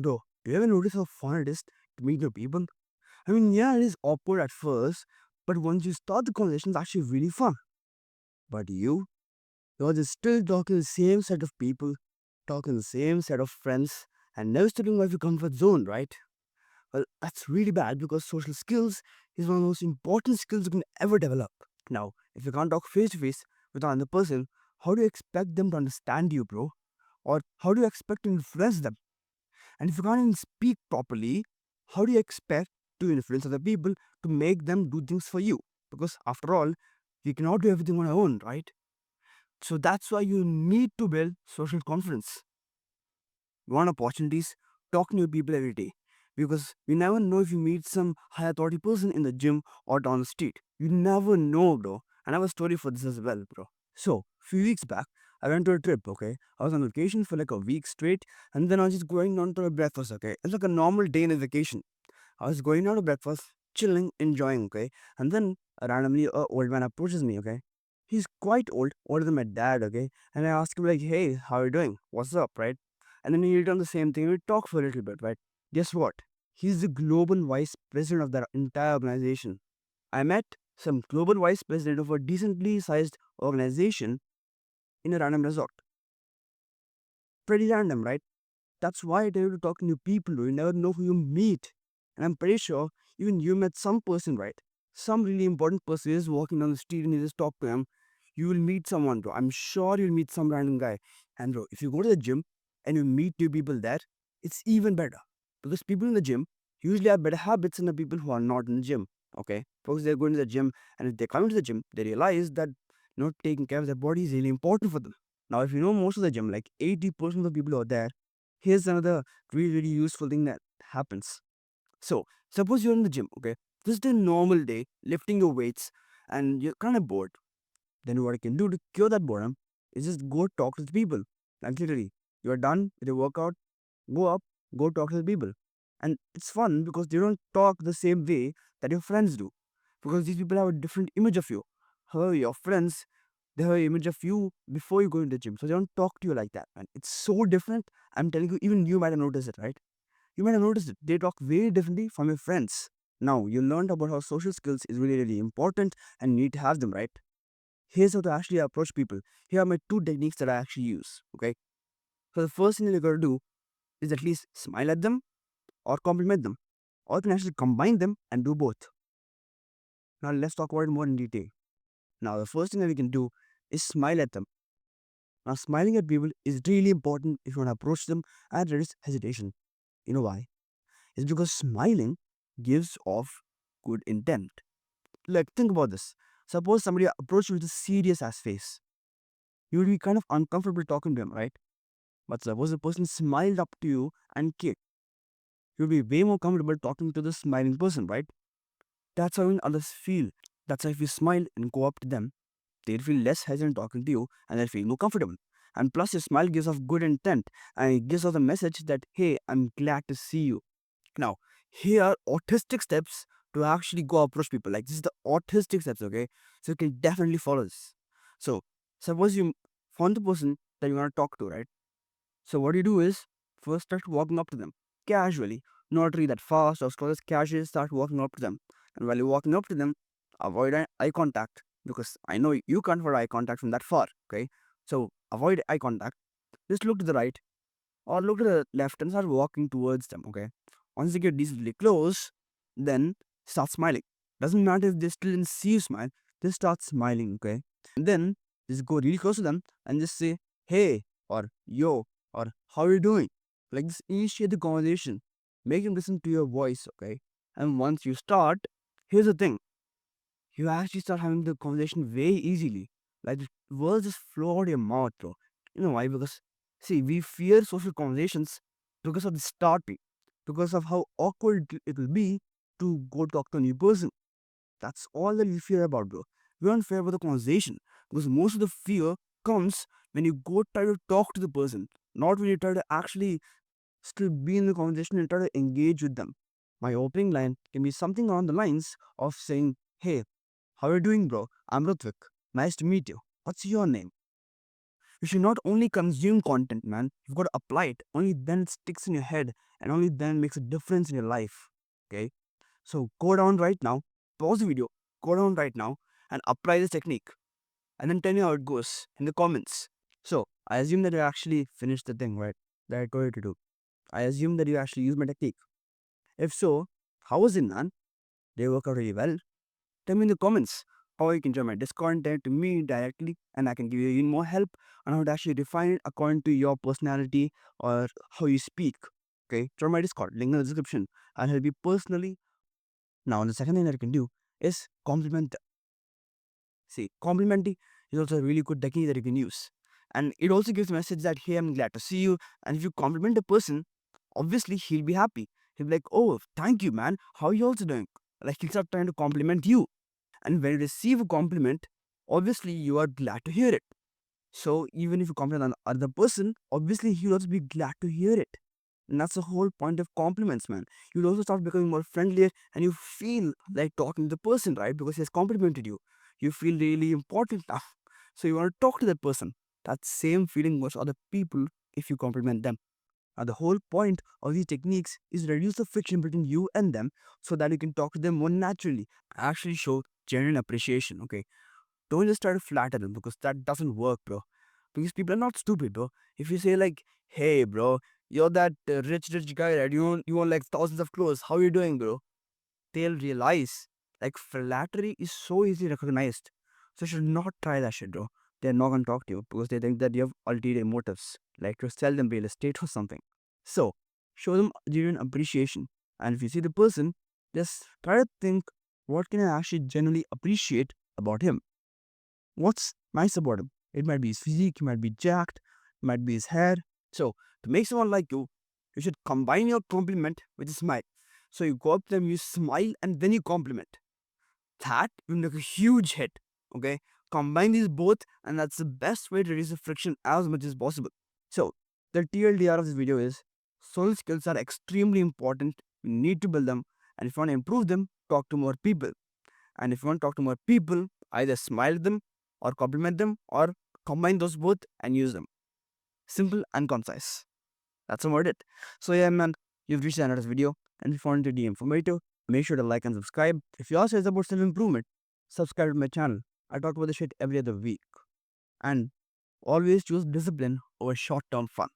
Bro, do you ever notice how fun it is to meet new people? I mean, yeah, it is awkward at first, but once you start the conversation, it's actually really fun. But you're just still talking to the same set of people, talking to the same set of friends, and never stepping out of your comfort zone, right? Well, that's really bad because social skills is one of the most important skills you can ever develop. Now, if you can't talk face to face with another person, how do you expect them to understand you, bro? Or how do you expect to influence them? And if you can't even speak properly, how do you expect to influence other people to make them do things for you? Because after all, we cannot do everything on our own, right? So that's why you need to build social confidence. You want opportunities, talk to new people every day. Because you never know if you meet some high authority person in the gym or down the street. You never know, bro. And I have a story for this as well, bro. So, few weeks back, I went to a trip, okay? I was on vacation for like a week straight, and then I was just going on to a breakfast, okay? It's like a normal day in a vacation. I was going out to breakfast, chilling, enjoying, okay? And then randomly a old man approaches me, okay? He's quite old, older than my dad, okay? And I ask him like, hey, how are you doing? What's up, right? And then he returned the same thing. We talk for a little bit, right? Guess what? He's the global vice president of that entire organization. I met some global vice president of a decently sized organization in a random resort. Pretty random, right? That's why I tell you to talk to new people. You never know who you meet. And I'm pretty sure even you met some person, right? Some really important person is walking down the street and you just talk to him. You will meet someone, bro. I'm sure you'll meet some random guy. And bro, if you go to the gym and you meet new people there, it's even better. Because people in the gym usually have better habits than the people who are not in the gym. Okay? Because they're going to the gym and if they come into the gym, they realize that taking care of their body is really important for them. Now, if you know most of the gym, like 80% of the people who are there, here's another really, really useful thing that happens. So, suppose you're in the gym, okay? Just a normal day, lifting your weights, and you're kind of bored. Then what you can do to cure that boredom is just go talk to the people. Like literally, you're done with your workout, go up, go talk to the people. And it's fun because they don't talk the same way that your friends do. Because these people have a different image of you. However, your friends, they have an image of you before you go into the gym. So they don't talk to you like that, man. It's so different. I'm telling you, even you might have noticed it, right? You might have noticed it. They talk very differently from your friends. Now, you learned about how social skills is really, really important and you need to have them, right? Here's how to actually approach people. Here are my two techniques that I actually use, okay? So the first thing that you gotta do is at least smile at them or compliment them. Or you can actually combine them and do both. Now, let's talk about it more in detail. Now, the first thing that we can do is smile at them. Now, smiling at people is really important if you want to approach them and reduce hesitation. You know why? It's because smiling gives off good intent. Like, think about this. Suppose somebody approached you with a serious ass face. You would be kind of uncomfortable talking to him, right? But suppose the person smiled up to you and kicked. You'd be way more comfortable talking to the smiling person, right? That's how others feel. That's why if you smile and go up to them, they'll feel less hesitant talking to you and they'll feel more comfortable. And plus, your smile gives off good intent and it gives off the message that, hey, I'm glad to see you. Now, here are autistic steps to actually go approach people. Like, this is the autistic steps, okay? So, you can definitely follow this. So, suppose you found the person that you want to talk to, right? So, what you do is first start walking up to them casually, not really that fast or slow, just casually start walking up to them. And while you're walking up to them, avoid eye contact because I know you can't avoid eye contact from that far, okay? So, avoid eye contact. Just look to the right or look to the left and start walking towards them, okay? Once they get decently close, then start smiling. Doesn't matter if they still didn't see you smile, just start smiling, okay? And then just go really close to them and just say, hey, or yo, or how are you doing? Like just initiate the conversation. Make them listen to your voice, okay? And once you start, here's the thing. You actually start having the conversation very easily. Like the words just flow out of your mouth, bro. You know why? Because see, we fear social conversations because of the starting, because of how awkward it will be to go talk to a new person. That's all that we fear about, bro. We don't fear about the conversation because most of the fear comes when you go try to talk to the person, not when you try to actually still be in the conversation and try to engage with them. My opening line can be something along the lines of saying, hey, how are you doing, bro? I'm Rutvik. Nice to meet you. What's your name? You should not only consume content, man. You've got to apply it. Only then it sticks in your head, and only then it makes a difference in your life. Okay? So go down right now, pause the video, go down right now, and apply this technique. And then tell me how it goes in the comments. So I assume that you actually finished the thing, right? That I told you to do. I assume that you actually used my technique. If so, how was it, man? Did it work out really well? Tell me in the comments how you can join my Discord and tell it to me directly, and I can give you even more help on how to actually define it according to your personality or how you speak. Okay, join my Discord, link in the description. I'll help you personally. Now, the second thing that you can do is compliment. See, complimenting is also a really good technique that you can use, and it also gives a message that hey, I'm glad to see you. And if you compliment a person, obviously he'll be happy. He'll be like, oh, thank you, man. How are you also doing? Like he'll start trying to compliment you. And when you receive a compliment, obviously you are glad to hear it. So even if you compliment another person, obviously he'll also be glad to hear it. And that's the whole point of compliments, man. You'll also start becoming more friendlier and you feel like talking to the person, right? Because he has complimented you. You feel really important now. So you want to talk to that person. That same feeling goes to other people if you compliment them. And the whole point of these techniques is reduce the friction between you and them so that you can talk to them more naturally. Actually show genuine appreciation, okay? Don't just try to flatter them because that doesn't work, bro. Because people are not stupid, bro. If you say like, hey, bro, you're that rich guy, right? You own like thousands of clothes. How you doing, bro? They'll realize like flattery is so easily recognized. So you should not try that shit, bro. They're not gonna talk to you because they think that you have ulterior motives, like to sell them real estate or something. So show them genuine appreciation. And if you see the person, just try to think what can I actually genuinely appreciate about him? What's nice about him? It might be his physique, it might be jacked, it might be his hair. So to make someone like you should combine your compliment with a smile. So you go up to them, you smile, and then you compliment. That will make a huge hit. Okay? Combine these both, and that's the best way to reduce the friction as much as possible. So the TLDR of this video is social skills are extremely important. You need to build them, and if you want to improve them, talk to more people. And if you want to talk to more people, either smile at them or compliment them or combine those both and use them. Simple and concise. That's about it. So yeah, man, you've reached the end of this video. And if you found it to be informative, make sure to like and subscribe. If you are serious about self-improvement, subscribe to my channel. I talk about this shit every other week. And always choose discipline over short-term fun.